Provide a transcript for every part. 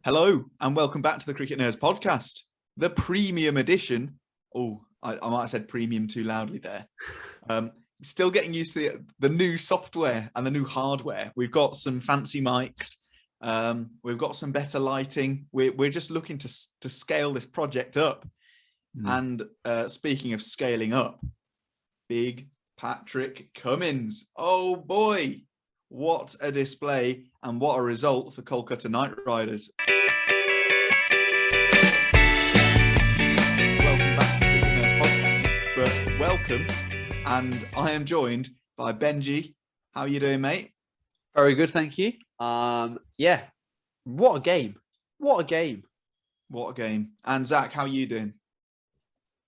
Hello and welcome back to the Cricket Nerds podcast, the premium edition. Oh, I might have said premium too loudly there. Still getting used to the new software and the new hardware. We've got some fancy mics. We've got some better lighting. We're just looking to scale this project up. And speaking of scaling up, big Patrick Cummins. Oh boy, what a display and what a result for Kolkata Knight Riders. Welcome back to the Cricket Nerds podcast, but welcome, and I am joined by Benji. How are you doing, mate? Very good, thank you. Yeah, what a game. What a game. What a game. And Zach, how are you doing?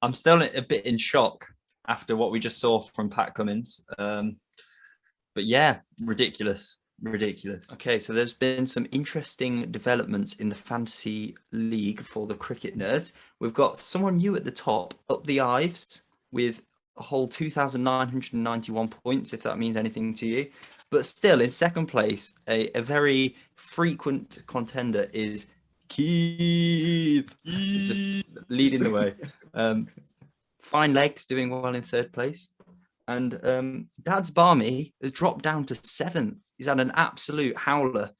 I'm still a bit in shock after what we just saw from Pat Cummins. But yeah, ridiculous. Okay, so there's been some interesting developments in the fantasy league for the Cricket Nerds. We've got someone new at the top, up the Ives, with a whole 2,991 points, if that means anything to you. But still, in second place, a very frequent contender is Keith. He's just leading the way. Fine Legs doing well in third place. And Dad's Barmy has dropped down to seventh. He's had an absolute howler,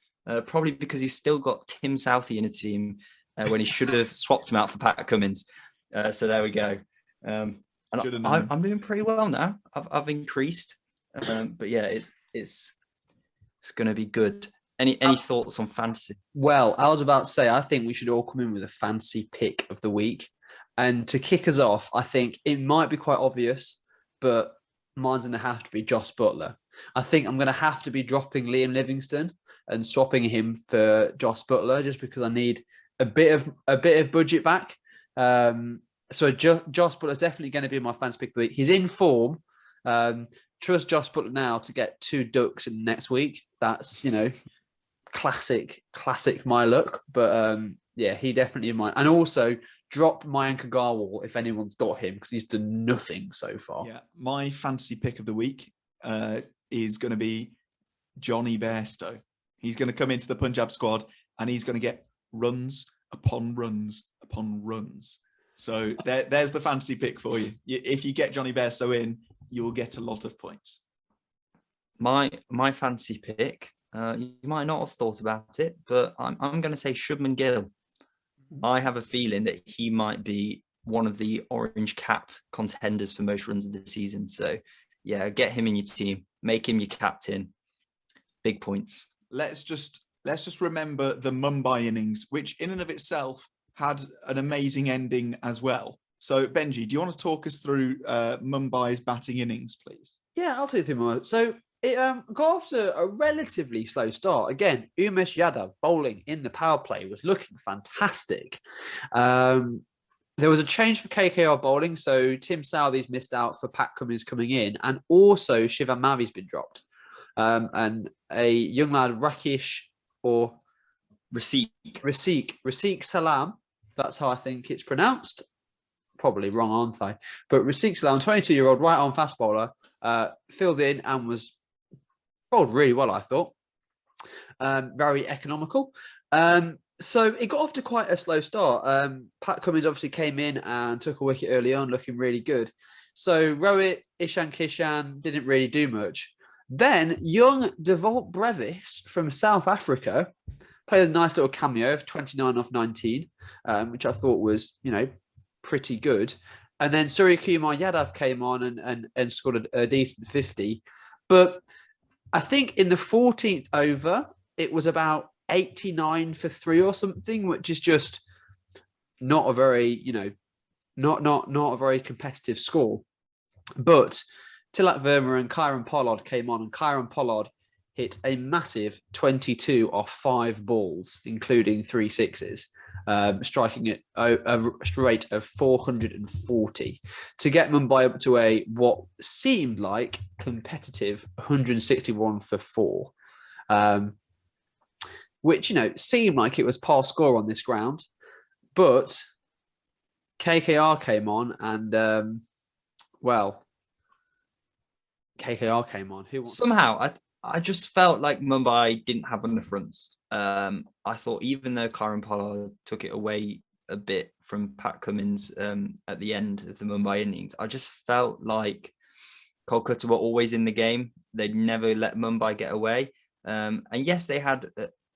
probably because he's still got Tim Southey in a team when he should have swapped him out for Pat Cummins. So there we go. And I'm doing pretty well now. I've increased, but yeah, it's going to be good. Any thoughts on fantasy? Well, I was about to say, I think we should all come in with a fancy pick of the week. And to kick us off, I think it might be quite obvious, but mine's going to have to be Joss Buttler. I think I'm going to have to be dropping Liam Livingstone and swapping him for Joss Buttler just because I need a bit of budget back. So Joss Butler is definitely going to be my fantasy pick of the week. He's in form. Trust Joss Butler now to get 2 ducks in next week. That's, classic my luck. But yeah, he definitely in mine. And also drop Mayank Agarwal if anyone's got him because he's done nothing so far. Yeah, my fantasy pick of the week is going to be Johnny Bairstow. He's going to come into the Punjab squad and he's going to get runs upon runs upon runs. So there's the fantasy pick for you. If you get Johnny Bairstow in, you'll get a lot of points. My fantasy pick, you might not have thought about it, but I'm going to say Shubman Gill. I have a feeling that he might be one of the orange cap contenders for most runs of the season. So yeah, get him in your team, make him your captain. Big points. Let's just remember the Mumbai innings, which in and of itself had an amazing ending as well. So Benji, do you want to talk us through Mumbai's batting innings, please? Yeah, I'll take you. So it got off to a relatively slow start. Again, Umesh Yadav bowling in the power play was looking fantastic. There was a change for KKR bowling, so Tim Southey's missed out for Pat Cummins coming in, and also Shivam Mavi's been dropped. And a young lad, Rakesh or Raseek Salam, that's how I think it's pronounced. Probably wrong, aren't I? But Raseek Salam, 22-year-old right-arm fast bowler, filled in and was bowled really well, I thought. Very economical. So it got off to quite a slow start. Pat Cummins obviously came in and took a wicket early on, looking really good. So Rohit, Ishan Kishan didn't really do much. Then young Devalt Brevis from South Africa played a nice little cameo of 29 off 19, which I thought was, pretty good. And then Surya Kumar Yadav came on and scored a decent 50. But I think in the 14th over, it was about 89 for 3 or something, which is just not a very, not a very competitive score. But Tilak Verma and Kyron Pollard came on, and Kyron Pollard hit a massive 22 off 5 balls, including 3 sixes, striking at a rate of 440 to get Mumbai up to a what seemed like competitive 161 for 4, which seemed like it was par score on this ground, but KKR came on and KKR came on. Somehow I just felt like Mumbai didn't have enough runs. I thought even though Karen Pollard took it away a bit from Pat Cummins at the end of the Mumbai innings, I just felt like Kolkata were always in the game. They'd never let Mumbai get away. And yes, they had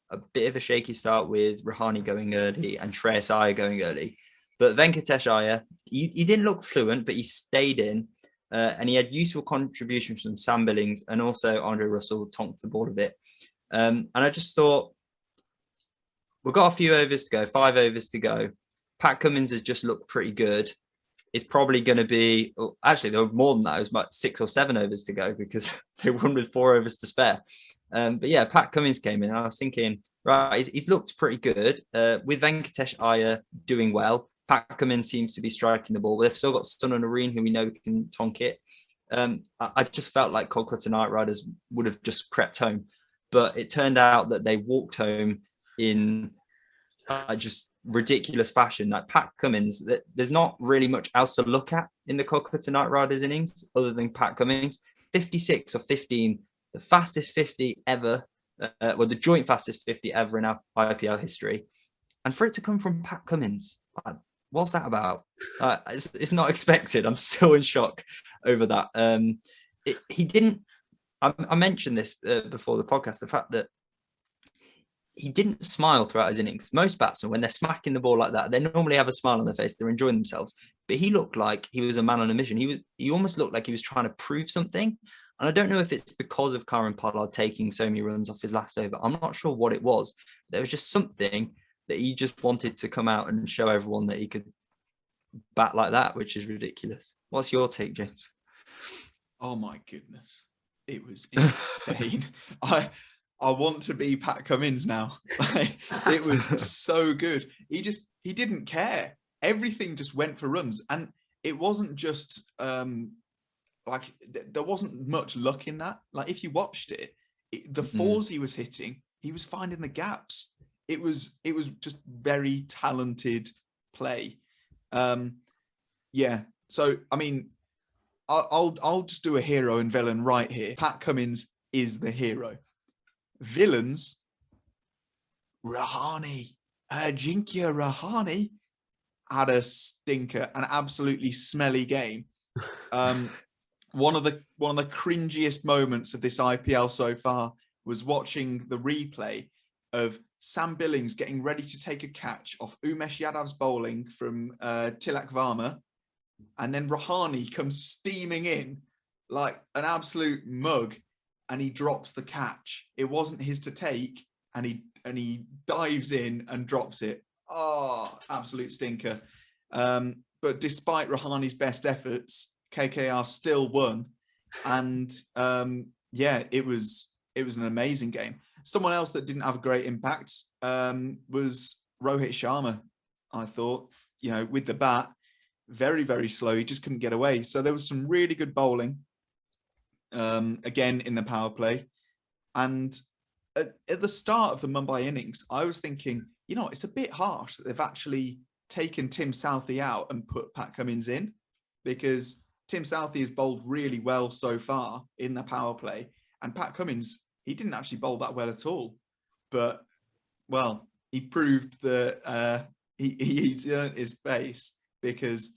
a bit of a shaky start with Rahane going early and Shreyas Iyer going early. But Venkatesh Iyer, he didn't look fluent, but he stayed in. And he had useful contributions from Sam Billings, and also Andre Russell tonked the ball a bit. And I just thought, we've got a few overs to go, 5 overs to go. Pat Cummins has just looked pretty good. It's probably going to be, actually, there were more than that. It was about 6 or 7 overs to go because they won with 4 overs to spare. But yeah, Pat Cummins came in, and I was thinking, right, he's looked pretty good. With Venkatesh Iyer doing well, Pat Cummins seems to be striking the ball. They've still got Sunil Narine, who we know can tonk it. I just felt like Kolkata Knight Riders would have just crept home. But it turned out that they walked home in just ridiculous fashion. Like Pat Cummins, there's not really much else to look at in the Kolkata Knight Riders innings other than Pat Cummins. 56 or 15, the fastest 50 ever, the joint fastest 50 ever in our IPL history. And for it to come from Pat Cummins, what's that about? It's not expected. I'm still in shock over that. He didn't. I mentioned this before the podcast, the fact that he didn't smile throughout his innings. Most batsmen, when they're smacking the ball like that, they normally have a smile on their face. They're enjoying themselves. But he looked like he was a man on a mission. He almost looked like he was trying to prove something. And I don't know if it's because of Karen Pollard taking so many runs off his last over. I'm not sure what it was. There was just something that he just wanted to come out and show everyone that he could bat like that, which is ridiculous. What's your take, James? Oh my goodness. It was insane. I want to be Pat Cummins now. It was so good. He didn't care. Everything just went for runs. And it wasn't just there wasn't much luck in that. Like if you watched it, the fours he was hitting, he was finding the gaps. It was just very talented play. Yeah. So I mean, I'll just do a hero and villain right here. Pat Cummins is the hero. Villains, Rahane, Ajinkya Rahane had a stinker, an absolutely smelly game. One of the cringiest moments of this IPL so far was watching the replay of Sam Billings getting ready to take a catch off Umesh Yadav's bowling from Tilak Varma, and then Rahane comes steaming in like an absolute mug, and he drops the catch. It wasn't his to take, and he dives in and drops it. Oh, absolute stinker. But despite Rahane's best efforts, KKR still won. And yeah, it was an amazing game. Someone else that didn't have a great impact was Rohit Sharma. I thought, with the bat, very, very slow. He just couldn't get away. So there was some really good bowling, again, in the power play. And at the start of the Mumbai innings, I was thinking, it's a bit harsh that they've actually taken Tim Southee out and put Pat Cummins in, because Tim Southee has bowled really well so far in the power play. And Pat Cummins, he didn't actually bowl that well at all. But, well, he proved that he's earned his space, because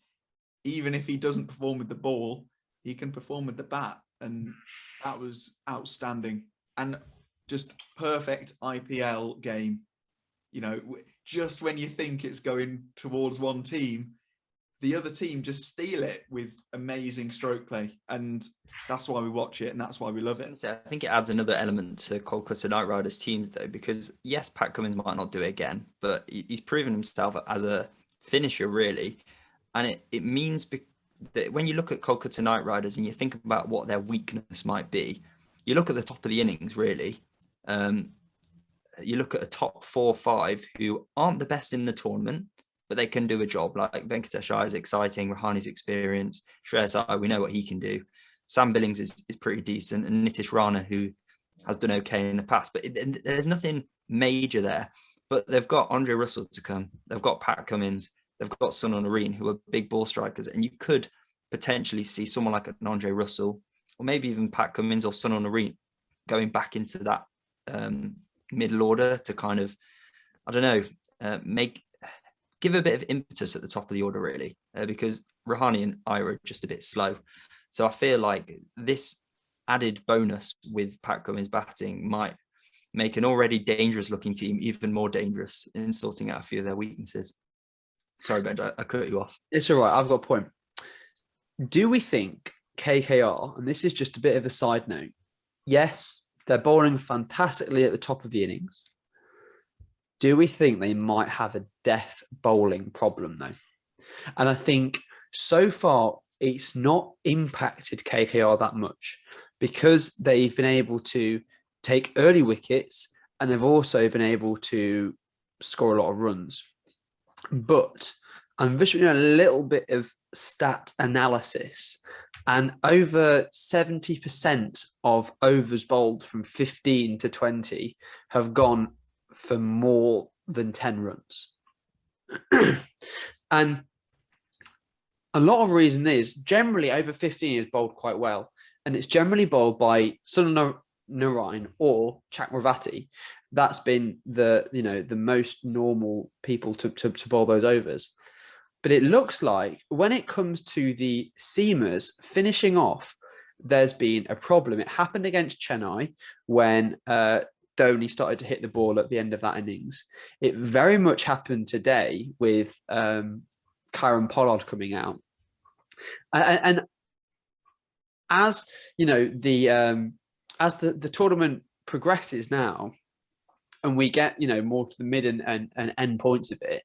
even if he doesn't perform with the ball, he can perform with the bat. And that was outstanding. And just perfect IPL game. Just when you think it's going towards one team, the other team just steal it with amazing stroke play. And that's why we watch it, and that's why we love it. I think it adds another element to Kolkata Knight Riders teams, though, because yes, Pat Cummins might not do it again, but he's proven himself as a finisher, really. And it means that when you look at Kolkata Knight Riders and you think about what their weakness might be, you look at the top of the innings, really. You look at a top 4 or 5 who aren't the best in the tournament, but they can do a job. Like Venkatesh Iyer is exciting, Rahane's experience, Shreyas Iyer, we know what he can do. Sam Billings is pretty decent, and Nitish Rana, who has done okay in the past. But there's nothing major there. But they've got Andre Russell to come. They've got Pat Cummins. They've got Sunil Narine, who are big ball strikers. And you could potentially see someone like an Andre Russell, or maybe even Pat Cummins or Sunil Narine, going back into that middle order to kind of I don't know, give a bit of impetus at the top of the order, really, because Rahane and Ira are just a bit slow. So I feel like this added bonus with Pat Cummins batting might make an already dangerous looking team even more dangerous in sorting out a few of their weaknesses. Sorry, Ben, I cut you off. It's all right. I've got a point. Do we think KKR, and this is just a bit of a side note, yes, they're bowling fantastically at the top of the innings. Do we think they might have a death bowling problem, though? And I think so far it's not impacted KKR that much because they've been able to take early wickets and they've also been able to score a lot of runs. But I'm just doing a little bit of stat analysis, and over 70% of overs bowled from 15 to 20 have gone for more than 10 runs. And a lot of reason is generally over 15 is bowled quite well, and it's generally bowled by Sunil Narine or Chakravarti. That's been the most normal people to bowl those overs. But it looks like when it comes to the seamers finishing off, there's been a problem. It happened against Chennai when Dhoni started to hit the ball at the end of that innings. It very much happened today with Kieran Pollard coming out. And as you know, as the tournament progresses now, and we get more to the mid and end points of it,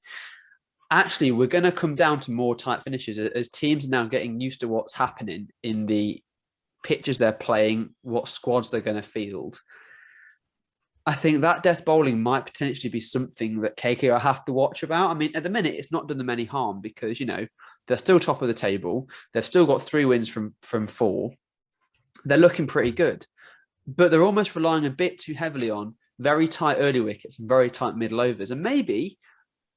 actually we're going to come down to more tight finishes as teams are now getting used to what's happening in the pitches they're playing, what squads they're going to field. I think that death bowling might potentially be something that KKR have to watch about. I mean, at the minute, it's not done them any harm because, they're still top of the table. They've still got 3 wins from 4. They're looking pretty good, but they're almost relying a bit too heavily on very tight early wickets and very tight middle overs. And maybe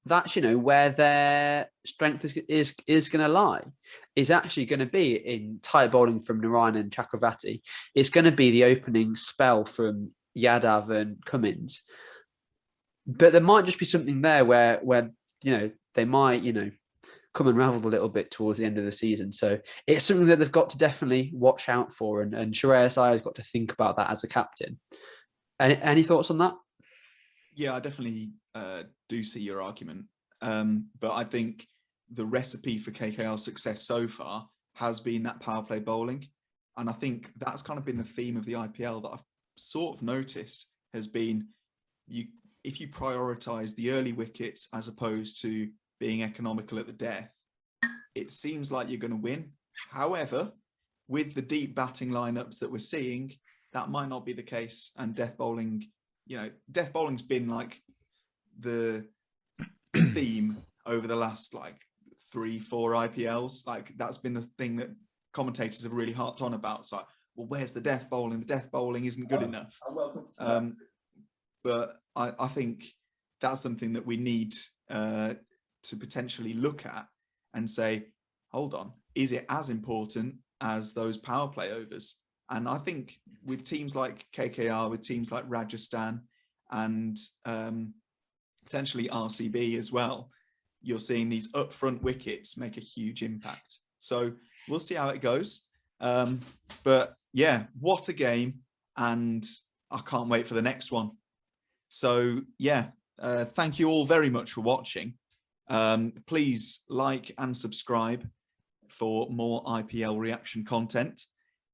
that's, where their strength is going to lie. Is actually going to be in tight bowling from Narine and Chakravarti. It's going to be the opening spell from Yadav and Cummins. But there might just be something there where they might, come unraveled a little bit towards the end of the season. So it's something that they've got to definitely watch out for. And Shreyas Iyer has got to think about that as a captain. Any thoughts on that? Yeah, I definitely do see your argument. But I think the recipe for KKR's success so far has been that power play bowling. And I think that's kind of been the theme of the IPL that I've sort of noticed has been if you prioritise the early wickets as opposed to being economical at the death, it seems like you're going to win. However, with the deep batting lineups that we're seeing, that might not be the case. And death bowling's been like the theme over the last 3-4 IPLs. That's been the thing that commentators have really harped on about. It's like, well, where's the death bowling? The death bowling isn't good enough. But I think that's something that we need to potentially look at and say, hold on, is it as important as those power play overs? And I think with teams like KKR, with teams like Rajasthan and potentially RCB as well, you're seeing these upfront wickets make a huge impact. So we'll see how it goes. But yeah, what a game. And I can't wait for the next one. So yeah, thank you all very much for watching. Please like and subscribe for more IPL reaction content.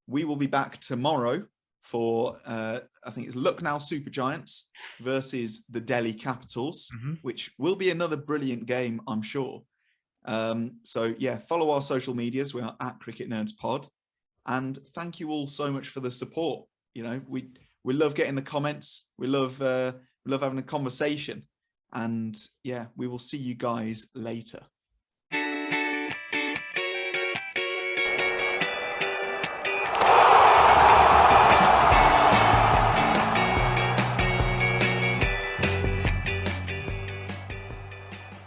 We will be back tomorrow for, I think it's Lucknow Super Giants versus the Delhi Capitals, which will be another brilliant game, I'm sure. So yeah, follow our social medias. We are at Cricket Nerds Pod. And thank you all so much for the support. We love getting the comments. We love having a conversation. And yeah, we will see you guys later.